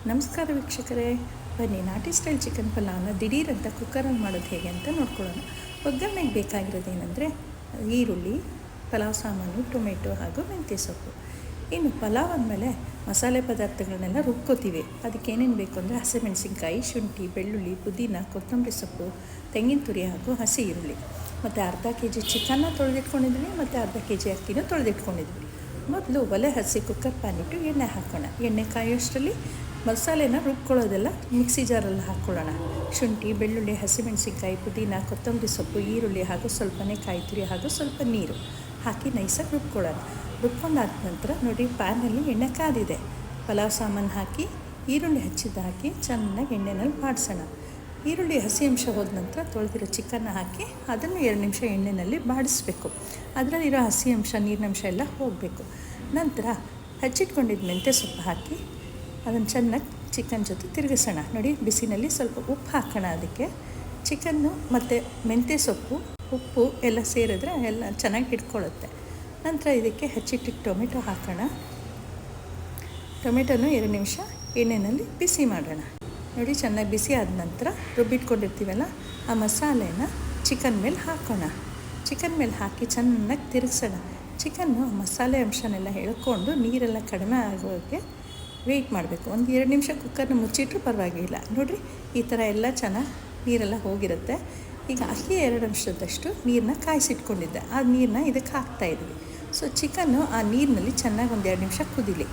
ನಮಸ್ಕಾರ ವೀಕ್ಷಕರೇ, ಬನ್ನಿ ನಾಟಿ ಸ್ಟೈಲ್ ಚಿಕನ್ ಪಲಾವ್ನ ದಿಢೀರಂತ ಕುಕ್ಕರಲ್ಲಿ ಮಾಡೋದು ಹೇಗೆ ಅಂತ ನೋಡ್ಕೊಳ್ಳೋಣ. ಒಗ್ಗರಣೆಗೆ ಬೇಕಾಗಿರೋದೇನೆಂದರೆ ಈರುಳ್ಳಿ, ಪಲಾವ್ ಸಾಮಾನು, ಟೊಮೆಟೊ ಹಾಗೂ ಮೆಂತ್ಯ ಸೊಪ್ಪು. ಇನ್ನು ಪಲಾವ್ ಅಂದಮೇಲೆ ಮಸಾಲೆ ಪದಾರ್ಥಗಳನ್ನೆಲ್ಲ ರುಬ್ಕೋತೀವಿ. ಅದಕ್ಕೆ ಏನೇನು ಬೇಕು ಅಂದರೆ ಹಸಿಮೆಣಸಿನ್ಕಾಯಿ, ಶುಂಠಿ, ಬೆಳ್ಳುಳ್ಳಿ, ಪುದೀನ, ಕೊತ್ತಂಬರಿ ಸೊಪ್ಪು, ತೆಂಗಿನ ತುರಿ ಹಾಗೂ ಹಸಿ ಈರುಳ್ಳಿ. ಮತ್ತು ಅರ್ಧ kg ಚಿಕನ್ನ ತೊಳೆದಿಟ್ಕೊಂಡಿದ್ವಿ ಮತ್ತು ಅರ್ಧ kg ಅಕ್ಕಿನೂ ತೊಳೆದಿಟ್ಕೊಂಡಿದ್ವಿ. ಮೊದಲು ಒಲೆ ಹಸಿ ಕುಕ್ಕರ್ ಪ್ಯಾನ್ ಇಟ್ಟು ಎಣ್ಣೆ ಹಾಕೋಣ. ಎಣ್ಣೆ ಕಾಯೋಷ್ಟರಲ್ಲಿ ಮಸಾಲೆನ ರುಬ್ಕೊಳ್ಳೋದೆಲ್ಲ ಮಿಕ್ಸಿ ಜಾರಲ್ಲಿ ಹಾಕ್ಕೊಳ್ಳೋಣ. ಶುಂಠಿ, ಬೆಳ್ಳುಳ್ಳಿ, ಹಸಿಮೆಣಸಿನ್ಕಾಯಿ, ಪುದೀನ, ಕೊತ್ತಂಬರಿ ಸೊಪ್ಪು, ಈರುಳ್ಳಿ ಹಾಗೂ ಸ್ವಲ್ಪನೇ ಕಾಯಿ ತುರಿ ಹಾಗೂ ಸ್ವಲ್ಪ ನೀರು ಹಾಕಿ ನೈಸಾಗಿ ರುಬ್ಕೊಳ್ಳೋಣ. ರುಬ್ಕೊಂಡಾದ ನಂತರ ನೋಡಿ, ಪ್ಯಾನಲ್ಲಿ ಎಣ್ಣೆ ಕಾದಿದೆ. ಪಲಾವ್ ಸಾಮಾನು ಹಾಕಿ ಈರುಳ್ಳಿ ಹಚ್ಚಿದ್ದು ಹಾಕಿ ಚೆನ್ನಾಗಿ ಎಣ್ಣೆನಲ್ಲಿ ಬಾಡಿಸೋಣ. ಈರುಳ್ಳಿ ಹಸಿ ಅಂಶ ಹೋದ ನಂತರ ತೊಳೆದಿರೋ ಚಿಕನ್ನ ಹಾಕಿ ಅದನ್ನು 2 ನಿಮಿಷ ಎಣ್ಣೆಯಲ್ಲಿ ಬಾಡಿಸ್ಬೇಕು. ಅದರಲ್ಲಿರೋ ಹಸಿ ಅಂಶ, ನೀರಿನಂಶ ಎಲ್ಲ ಹೋಗಬೇಕು. ನಂತರ ಹಚ್ಚಿಟ್ಕೊಂಡಿದ್ದ ಮೆಂತ್ಯ ಸೊಪ್ಪು ಹಾಕಿ ಅದನ್ನು ಚೆನ್ನಾಗಿ ಚಿಕನ್ ಜೊತೆ ತಿರುಗಿಸೋಣ. ನೋಡಿ, ಬಿಸಿನಲ್ಲಿ ಸ್ವಲ್ಪ ಉಪ್ಪು ಹಾಕೋಣ. ಅದಕ್ಕೆ ಚಿಕನ್ನು ಮತ್ತು ಮೆಂತ್ಯ ಸೊಪ್ಪು, ಉಪ್ಪು ಎಲ್ಲ ಸೇರಿದ್ರೆ ಎಲ್ಲ ಚೆನ್ನಾಗಿ ಹಿಡ್ಕೊಳ್ಳುತ್ತೆ. ನಂತರ ಇದಕ್ಕೆ ಹಚ್ಚಿಟ್ಟಿಟ್ಟು ಟೊಮೆಟೊ ಹಾಕೋಣ. ಟೊಮೆಟೊನು 2 ನಿಮಿಷ ಎಣ್ಣೆಯಲ್ಲಿ ಬಿಸಿ ಮಾಡೋಣ. ನೋಡಿ, ಚೆನ್ನಾಗಿ ಬಿಸಿ ಆದ ನಂತರ ರುಬ್ಬಿಟ್ಕೊಂಡಿರ್ತೀವಲ್ಲ ಆ ಮಸಾಲೆನ ಚಿಕನ್ ಮೇಲೆ ಹಾಕೋಣ. ಚಿಕನ್ ಮೇಲೆ ಹಾಕಿ ಚೆನ್ನಾಗಿ ತಿರುಗಿಸೋಣ. ಚಿಕನ್ನು ಮಸಾಲೆ ಅಂಶನೆಲ್ಲ ಎಳ್ಕೊಂಡು ನೀರೆಲ್ಲ ಕಡಿಮೆ ಆಗೋಕ್ಕೆ ವೆಯ್ಟ್ ಮಾಡಬೇಕು. ಒಂದು 2 ನಿಮಿಷ ಕುಕ್ಕರ್ನ ಮುಚ್ಚಿಟ್ರೂ ಪರವಾಗಿಲ್ಲ. ನೋಡಿರಿ, ಈ ಥರ ಎಲ್ಲ ಚೆನ್ನಾಗಿ ನೀರೆಲ್ಲ ಹೋಗಿರುತ್ತೆ. ಈಗ ಅಕ್ಕಿ 2 ಅಂಶದಷ್ಟು ನೀರನ್ನ ಕಾಯಿಸಿಟ್ಕೊಂಡಿದ್ದೆ. ಆ ನೀರನ್ನ ಇದಕ್ಕೆ ಹಾಕ್ತಾಯಿದ್ವಿ. ಸೊ ಚಿಕನ್ನು ಆ ನೀರಿನಲ್ಲಿ ಚೆನ್ನಾಗಿ ಒಂದು 2 ನಿಮಿಷ ಕುದೀಲಿ.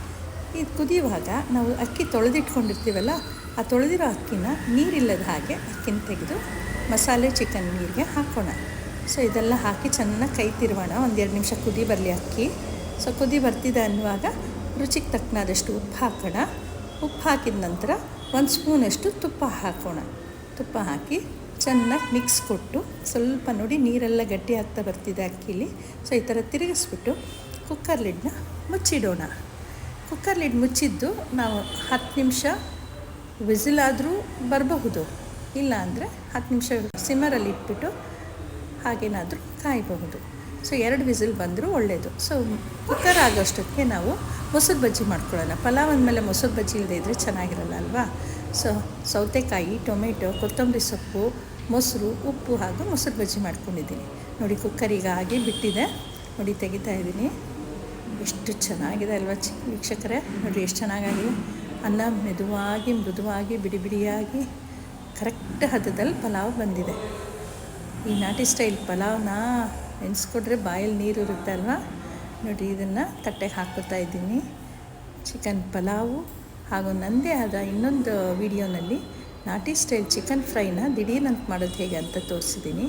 ಇದು ಕುದಿಯುವಾಗ ನಾವು ಅಕ್ಕಿ ತೊಳೆದಿಟ್ಕೊಂಡಿರ್ತೀವಲ್ಲ, ಆ ತೊಳೆದಿರೋ ಅಕ್ಕಿನ ನೀರಿಲ್ಲದ ಹಾಗೆ ಅಕ್ಕಿನ ತೆಗೆದು ಮಸಾಲೆ ಚಿಕನ್ ನೀರಿಗೆ ಹಾಕೋಣ. ಸೊ ಇದೆಲ್ಲ ಹಾಕಿ ಚೆನ್ನಾಗಿ ಕೈ ತಿರುವೋಣ. ಒಂದು 2 ನಿಮಿಷ ಕುದಿ ಬರಲಿ ಅಕ್ಕಿ. ಸೊ ಕುದಿ ಬರ್ತಿದೆ ಅನ್ನುವಾಗ ರುಚಿಗೆ ತಕ್ಕನಾದಷ್ಟು ಉಪ್ಪು ಹಾಕೋಣ. ಉಪ್ಪು ಹಾಕಿದ ನಂತರ 1 ಸ್ಪೂನಷ್ಟು ತುಪ್ಪ ಹಾಕೋಣ. ತುಪ್ಪ ಹಾಕಿ ಚೆನ್ನಾಗಿ ಮಿಕ್ಸ್ ಕೊಟ್ಟು ಸ್ವಲ್ಪ ನೋಡಿ ನೀರೆಲ್ಲ ಗಟ್ಟಿ ಆಗ್ತಾ ಬರ್ತಿದೆ ಅಕ್ಕಿಲಿ. ಸೊ ಈ ಥರ ತಿರುಗಿಸ್ಬಿಟ್ಟು ಕುಕ್ಕರ್ ಲಿಡ್ನ ಮುಚ್ಚಿಡೋಣ. ಕುಕ್ಕರ್ ಲಿಡ್ ಮುಚ್ಚಿದ್ದು ನಾವು 10 ನಿಮಿಷ ವಿಸಿಲಾದರೂ ಬರಬಹುದು, ಇಲ್ಲ ಅಂದರೆ 10 ನಿಮಿಷ ಸಿಮ್ಮರಲ್ಲಿ ಇಟ್ಬಿಟ್ಟು ಹಾಗೇನಾದರೂ ಕಾಯಬಹುದು. ಸೊ 2 ವಿಸಿಲ್ ಬಂದರೂ ಒಳ್ಳೆಯದು. ಸೊ ಕುಕ್ಕರ್ ಆಗೋಷ್ಟಕ್ಕೆ ನಾವು ಮೊಸರು ಬಜ್ಜಿ ಮಾಡ್ಕೊಳ್ಳೋಣ. ಪಲಾವ್ ಅಂದಮೇಲೆ ಮೊಸರು ಬಜ್ಜಿ ಇಲ್ಲದೆ ಇದ್ದರೆ ಚೆನ್ನಾಗಿರಲ್ಲ ಅಲ್ವಾ. ಸೊ ಸೌತೆಕಾಯಿ, ಟೊಮೆಟೊ, ಕೊತ್ತಂಬರಿ ಸೊಪ್ಪು, ಮೊಸರು, ಉಪ್ಪು ಹಾಗೂ ಮೊಸರು ಬಜ್ಜಿ ಮಾಡ್ಕೊಂಡಿದ್ದೀನಿ. ನೋಡಿ, ಕುಕ್ಕರಿಗೆ ಆಗಿ ಬಿಟ್ಟಿದೆ. ನೋಡಿ, ತೆಗಿತಾ ಇದ್ದೀನಿ. ಎಷ್ಟು ಚೆನ್ನಾಗಿದೆ ಅಲ್ವಾ ವೀಕ್ಷಕರೇ. ನೋಡಿ ಎಷ್ಟು ಚೆನ್ನಾಗಾಗಿದೆ. ಅನ್ನ ಮೆದುವಾಗಿ, ಮೃದುವಾಗಿ, ಬಿಡಿ ಬಿಡಿಯಾಗಿ ಕರೆಕ್ಟ್ ಹದದಲ್ಲಿ ಪಲಾವ್ ಬಂದಿದೆ. ಈ ನಾಟಿ ಸ್ಟೈಲ್ ಪಲಾವ್ನ ನೆನೆಸ್ಕೊಡ್ರೆ ಬಾಯಲ್ಲಿ ನೀರು ಇರುತ್ತೆ ಅಲ್ವಾ. ನೋಡಿ, ಇದನ್ನು ತಟ್ಟೆಗೆ ಹಾಕ್ಕೊತಾ ಇದ್ದೀನಿ. ಚಿಕನ್ ಪಲಾವು ಹಾಗೂ ನನ್ನದೇ ಆದ ಇನ್ನೊಂದು ವಿಡಿಯೋನಲ್ಲಿ ನಾಟಿ ಸ್ಟೈಲ್ ಚಿಕನ್ ಫ್ರೈನ ದಿಢೀರಂತ ಮಾಡೋದು ಹೇಗೆ ಅಂತ ತೋರಿಸಿದ್ದೀನಿ.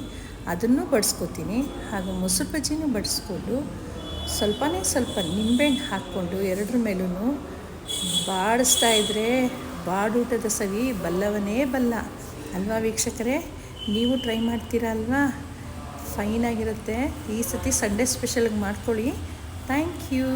ಅದನ್ನು ಬಡಿಸ್ಕೊತೀನಿ. ಹಾಗೂ ಮೊಸರು ಬಜ್ಜಿನೂ ಬಡಿಸ್ಕೊಂಡು ಸ್ವಲ್ಪನೇ ಸ್ವಲ್ಪ ನಿಂಬೆಹಣ್ಣು ಹಾಕ್ಕೊಂಡು 2 ಮೇಲೂ ಬಾಡಿಸ್ತಾ ಇದ್ದರೆ ಬಾಡೂಟದ ಸವಿ ಬಲ್ಲವನೇ ಬಲ್ಲ ಅಲ್ವಾ ವೀಕ್ಷಕರೇ. ನೀವು ಟ್ರೈ ಮಾಡ್ತೀರಾ ಅಲ್ವಾ? ಫೈನಾಗಿರುತ್ತೆ. ಈ ಸತಿ ಸಂಡೇ ಸ್ಪೆಷಲ್ಗೆ ಮಾಡ್ಕೊಳ್ಳಿ. Thank you.